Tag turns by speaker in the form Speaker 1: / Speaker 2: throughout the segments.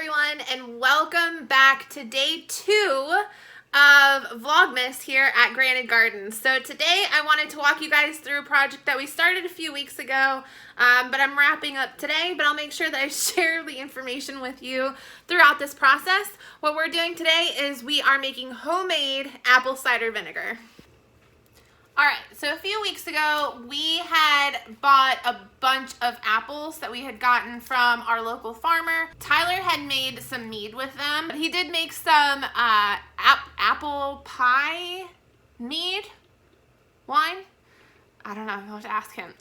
Speaker 1: everyone, and welcome back to day 2 of Vlogmas here at Granted Gardens. So today I wanted to walk you guys through a project that we started a few weeks ago, but I'm wrapping up today, but I'll make sure that I share the information with you throughout this process. What we're doing today is we are making homemade apple cider vinegar. Alright, so a few weeks ago, we had bought a bunch of apples that we had gotten from our local farmer. Tyler had made some mead with them. He did make some apple pie mead wine. I don't know, I'll have to ask him.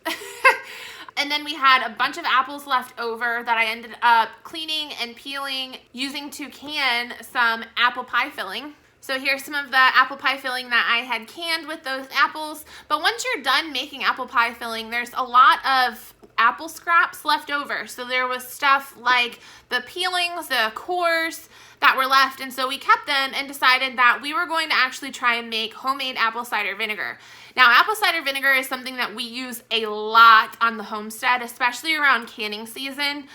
Speaker 1: And then we had a bunch of apples left over that I ended up cleaning and peeling, using to can some apple pie filling. So here's some of the apple pie filling that I had canned with those apples. But once you're done making apple pie filling, there's a lot of apple scraps left over. So there was stuff like the peelings, the cores that were left. And so we kept them and decided that we were going to actually try and make homemade apple cider vinegar. Now, apple cider vinegar is something that we use a lot on the homestead, especially around canning season.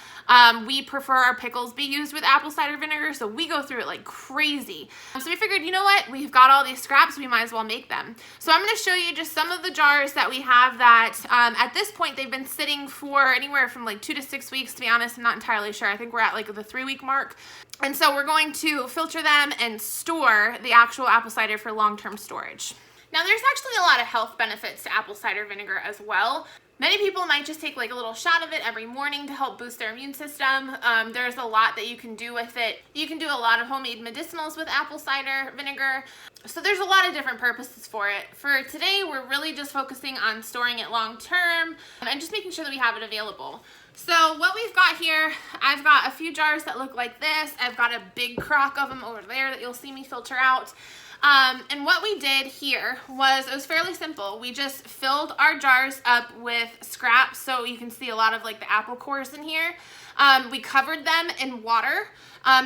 Speaker 1: We prefer our pickles be used with apple cider vinegar, so we go through it like crazy. So we figured, you know what? We've got all these scraps, we might as well make them. So I'm going to show you just some of the jars that we have that at this point they've been sitting for anywhere from like 2 to 6 weeks, to be honest. I'm not entirely sure. I think we're at like the 3-week mark. And so we're going to filter them and store the actual apple cider for long-term storage. Now, there's actually a lot of health benefits to apple cider vinegar as well. Many people might just take like a little shot of it every morning to help boost their immune system. There's a lot that you can do with it. You can do a lot of homemade medicinals with apple cider vinegar. So there's a lot of different purposes for it. For today, we're really just focusing on storing it long term and just making sure that we have it available. So what we've got here, I've got a few jars that look like this. I've got a big crock of them over there that you'll see me filter out. And what we did here was, it was fairly simple. We just filled our jars up with scraps, so you can see a lot of like the apple cores in here. We covered them in water.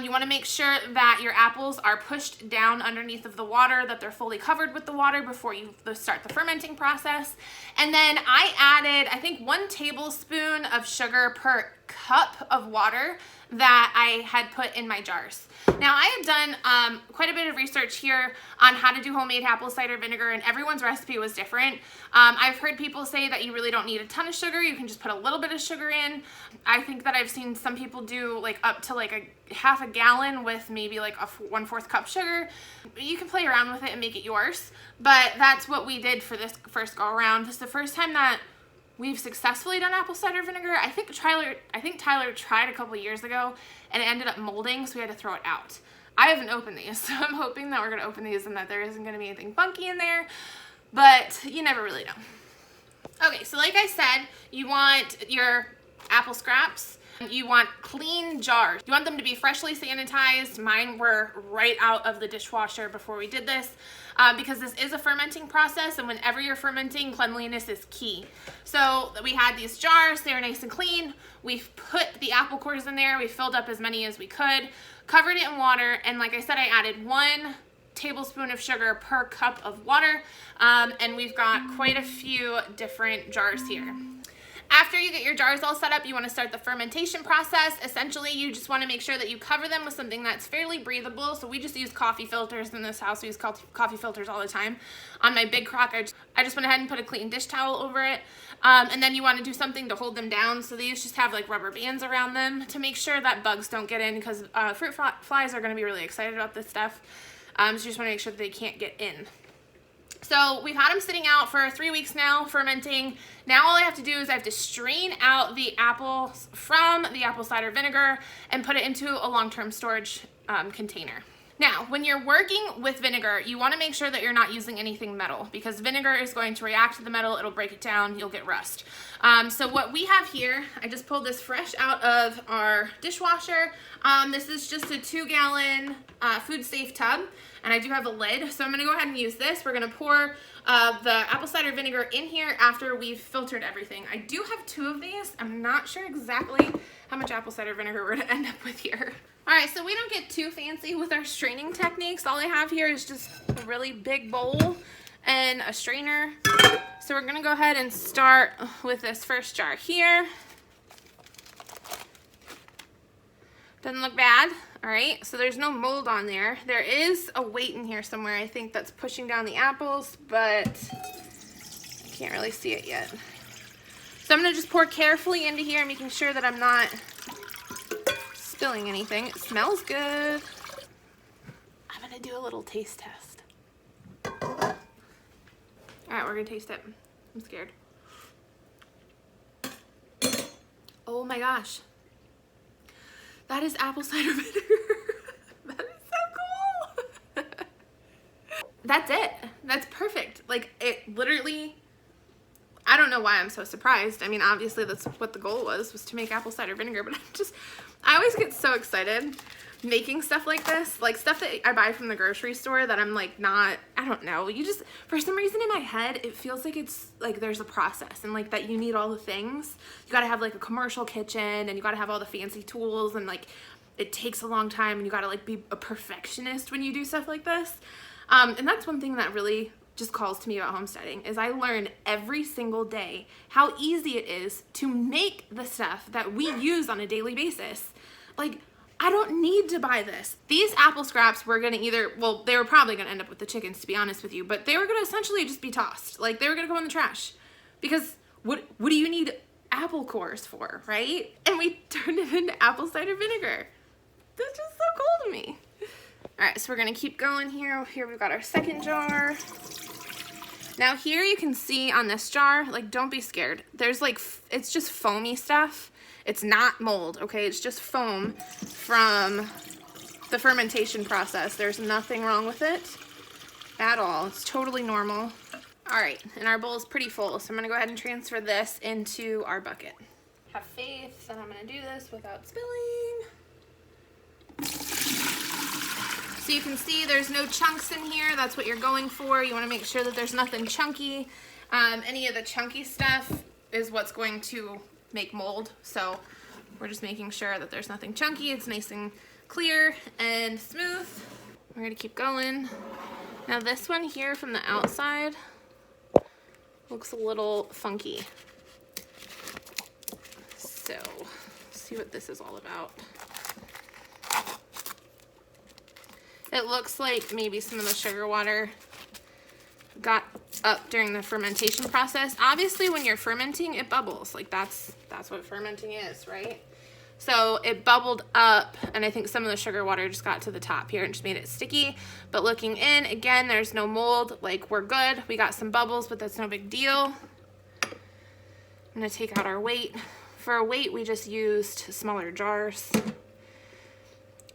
Speaker 1: You want to make sure that your apples are pushed down underneath of the water, that they're fully covered with the water before you start the fermenting process. And then I added, I think, 1 tablespoon of sugar per cup of water that I had put in my jars. Now, I had done quite a bit of research here on how to do homemade apple cider vinegar, and everyone's recipe was different. I've heard people say that you really don't need a ton of sugar. You can just put a little bit of sugar in. I think that I've seen some people do like up to like a half a gallon with maybe like a 1/4 cup sugar. You can play around with it and make it yours, but that's what we did for this first go around. This is the first time that we've successfully done apple cider vinegar. I think Tyler tried a couple years ago and it ended up molding, so we had to throw it out. I haven't opened these, so I'm hoping that we're gonna open these and that there isn't gonna be anything funky in there, but you never really know. Okay, so like I said, you want your apple scraps. You want clean jars. You want them to be freshly sanitized. Mine were right out of the dishwasher before we did this, because this is a fermenting process, and whenever you're fermenting, cleanliness is key. So we had these jars. They were nice and clean. We've put the apple cores in there. We filled up as many as we could, covered it in water, and like I said, I added 1 tablespoon of sugar per cup of water, and we've got quite a few different jars here. After you get your jars all set up, you want to start the fermentation process. Essentially, you just want to make sure that you cover them with something that's fairly breathable. So we just use coffee filters in this house. We use coffee filters all the time. On my big crock, I just went ahead and put a clean dish towel over it. And then you want to do something to hold them down. So these just have like rubber bands around them to make sure that bugs don't get in, because fruit flies are going to be really excited about this stuff. So you just want to make sure that they can't get in. So we've had them sitting out for 3 weeks now, fermenting. Now all I have to do is I have to strain out the apples from the apple cider vinegar and put it into a long-term storage container. Now, when you're working with vinegar, you want to make sure that you're not using anything metal, because vinegar is going to react to the metal, it'll break it down, you'll get rust. So what we have here, I just pulled this fresh out of our dishwasher. This is just a 2-gallon food safe tub, and I do have a lid, so I'm going to go ahead and use this. We're going to pour the apple cider vinegar in here after we've filtered everything. I do have 2 of these. I'm not sure exactly how much apple cider vinegar we're going to end up with here. All right, so we don't get too fancy with our straining techniques. All I have here is just a really big bowl and a strainer. So we're going to go ahead and start with this first jar here. Doesn't look bad. All right, so there's no mold on there. There is a weight in here somewhere, I think, that's pushing down the apples, but I can't really see it yet. So I'm gonna just pour carefully into here, making sure that I'm not spilling anything. It smells good. I'm gonna do a little taste test. All right, we're gonna taste it. I'm scared. Oh my gosh. That is apple cider vinegar. That is so cool. That's it. That's perfect. Like, it literally, I don't know why I'm so surprised. I mean, obviously that's what the goal was to make apple cider vinegar, but I always get so excited making stuff like this, like stuff that I buy from the grocery store that I'm like I don't know, for some reason in my head, it feels like it's like there's a process and like that you need all the things. You gotta have like a commercial kitchen and you gotta have all the fancy tools and like it takes a long time and you gotta like be a perfectionist when you do stuff like this. And that's one thing that really just calls to me about homesteading is I learn every single day how easy it is to make the stuff that we use on a daily basis. Like, I don't need to buy this. These apple scraps were gonna they were probably gonna end up with the chickens, to be honest with you, but they were gonna essentially just be tossed. Like, they were gonna go in the trash. Because what do you need apple cores for, right? And we turned it into apple cider vinegar. That's just so cool to me. All right, so we're gonna keep going here. Here we've got our second jar. Now here you can see on this jar, like, don't be scared. There's like, it's just foamy stuff. It's not mold, okay? It's just foam from the fermentation process. There's nothing wrong with it at all. It's totally normal. All right, and our bowl is pretty full, so I'm gonna go ahead and transfer this into our bucket. Have faith that I'm gonna do this without spilling. So you can see there's no chunks in here. That's what you're going for. You wanna make sure that there's nothing chunky. Any of the chunky stuff is what's going to make mold, so we're just making sure that there's nothing chunky. It's nice and clear and smooth. We're gonna keep going. Now this one here from the outside looks a little funky, so let's see what this is all about. It looks like maybe some of the sugar water got up during the fermentation process. Obviously when you're fermenting, it bubbles. Like that's what fermenting is, right? So it bubbled up, and I think some of the sugar water just got to the top here and just made it sticky. But looking in, again, there's no mold. Like, we're good. We got some bubbles, but that's no big deal. I'm gonna take out our weight. For a weight, we just used smaller jars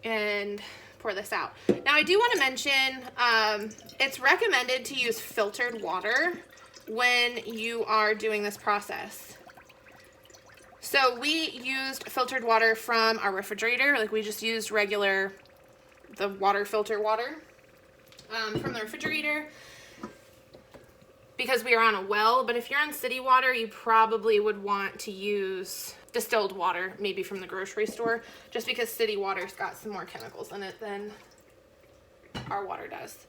Speaker 1: and pour this out. Now I do want to mention, it's recommended to use filtered water when you are doing this process. So we used filtered water from our refrigerator. Like, we just used the water filter water from the refrigerator because we were on a well. But if you're on city water, you probably would want to use distilled water, maybe from the grocery store, just because city water's got some more chemicals in it than our water does.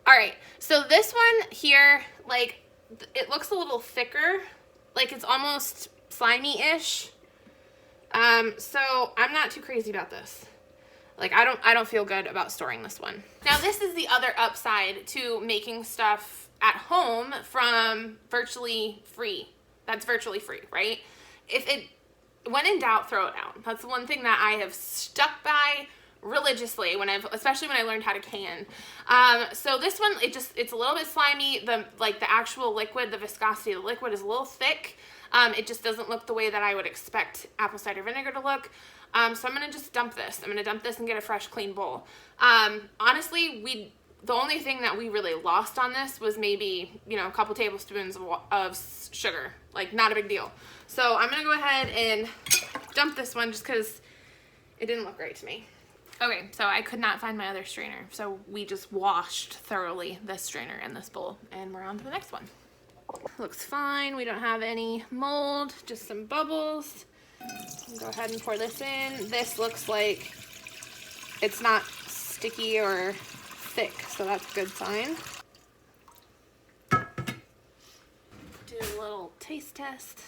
Speaker 1: All right, so this one here, like, it looks a little thicker, like it's almost slimy-ish. So I'm not too crazy about this. Like, I don't feel good about storing this one. Now this is the other upside to making stuff at home from virtually free. That's virtually free, right? When in doubt, throw it out. That's the one thing that I have stuck by religiously especially when I learned how to can. So this one, it's a little bit slimy. The actual liquid, the viscosity of the liquid is a little thick. It just doesn't look the way that I would expect apple cider vinegar to look. So I'm gonna just dump this. I'm gonna dump this and get a fresh, clean bowl. Honestly, the only thing that we really lost on this was maybe, a couple tablespoons of sugar. Like, not a big deal. So I'm gonna go ahead and dump this one just because it didn't look right to me. Okay, so I could not find my other strainer, so we just washed thoroughly this strainer and this bowl, and we're on to the next one. Looks fine. We don't have any mold, just some bubbles. Go ahead and pour this in. This looks like it's not sticky or thick, so that's a good sign. Do a little taste test.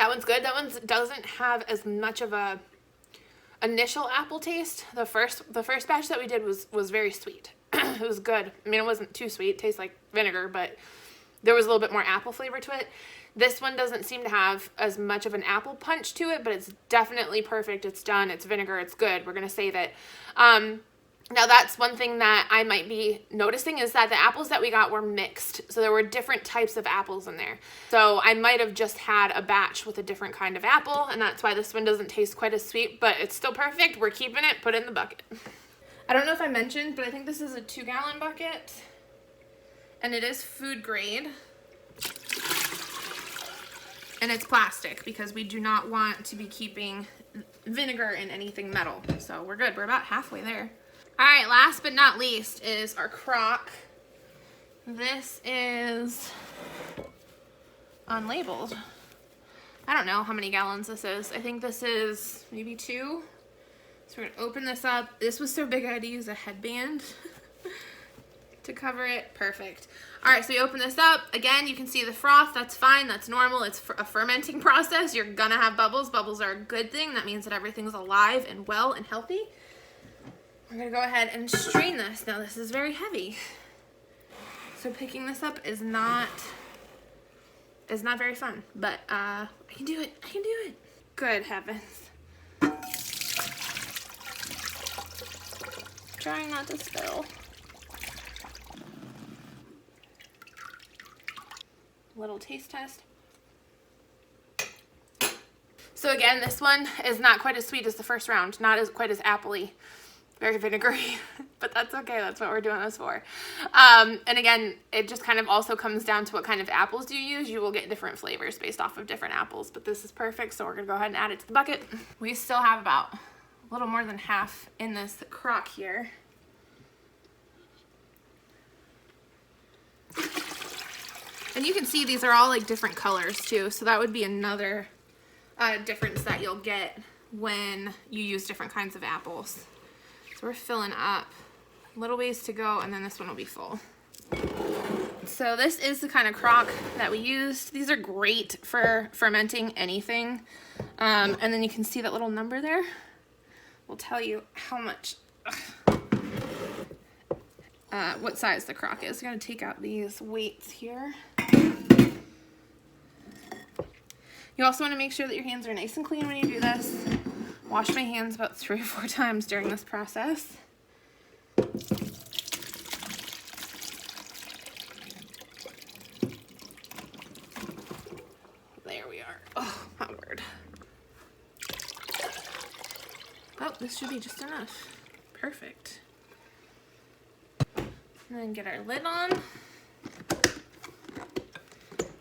Speaker 1: That one's good. That one doesn't have as much of a initial apple taste. The first batch that we did was very sweet. It was good. I mean, it wasn't too sweet. It tastes like vinegar, but there was a little bit more apple flavor to it. This one doesn't seem to have as much of an apple punch to it, but it's definitely perfect. It's done. It's vinegar. It's good. We're going to save it. Now that's one thing that I might be noticing is that the apples that we got were mixed. So there were different types of apples in there. So I might have just had a batch with a different kind of apple, and that's why this one doesn't taste quite as sweet, but it's still perfect. We're keeping it. Put it in the bucket. I don't know if I mentioned, but I think this is a 2-gallon bucket, and it is food grade. And it's plastic because we do not want to be keeping vinegar in anything metal. So we're good. We're about halfway there. All right, last but not least is our crock. This is unlabeled. I don't know how many gallons this is. I think this is maybe 2. So we're gonna open this up. This was so big I had to use a headband to cover it. Perfect. All right, so we open this up. Again, you can see the froth. That's fine. That's normal. It's a fermenting process. You're gonna have bubbles. Bubbles are a good thing. That means that everything's alive and well and healthy. We're gonna go ahead and strain this. Now this is very heavy. So picking this up is not very fun, but I can do it. I can do it. Good heavens. Trying not to spill. Little taste test. So again, this one is not quite as sweet as the first round, not as quite as appley, very vinegary, but that's okay. That's what we're doing this for. And again, it just kind of also comes down to what kind of apples you use. You will get different flavors based off of different apples, but this is perfect. So we're gonna go ahead and add it to the bucket. We still have about a little more than half in this crock here. And you can see these are all like different colors too, so that would be another difference that you'll get when you use different kinds of apples. So we're filling up, little ways to go, and then this one will be full. So this is the kind of crock that we used. These are great for fermenting anything. And then you can see that little number there will tell you how much, what size the crock is. I'm gonna take out these weights here. You also want to make sure that your hands are nice and clean when you do this. Wash my hands about 3 or 4 times during this process. There we are. Oh, my word. Oh, this should be just enough. Perfect. And then get our lid on.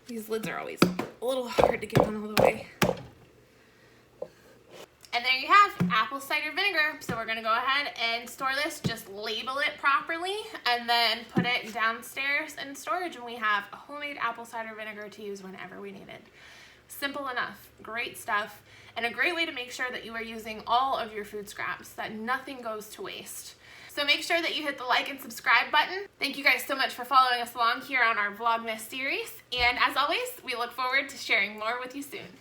Speaker 1: These lids are always a little hard to get on all the way. And there you have apple cider vinegar. So we're gonna go ahead and store this, just label it properly, and then put it downstairs in storage, and we have a homemade apple cider vinegar to use whenever we need it. Simple enough, great stuff, and a great way to make sure that you are using all of your food scraps, that nothing goes to waste. So make sure that you hit the like and subscribe button. Thank you guys so much for following us along here on our Vlogmas series. And as always, we look forward to sharing more with you soon.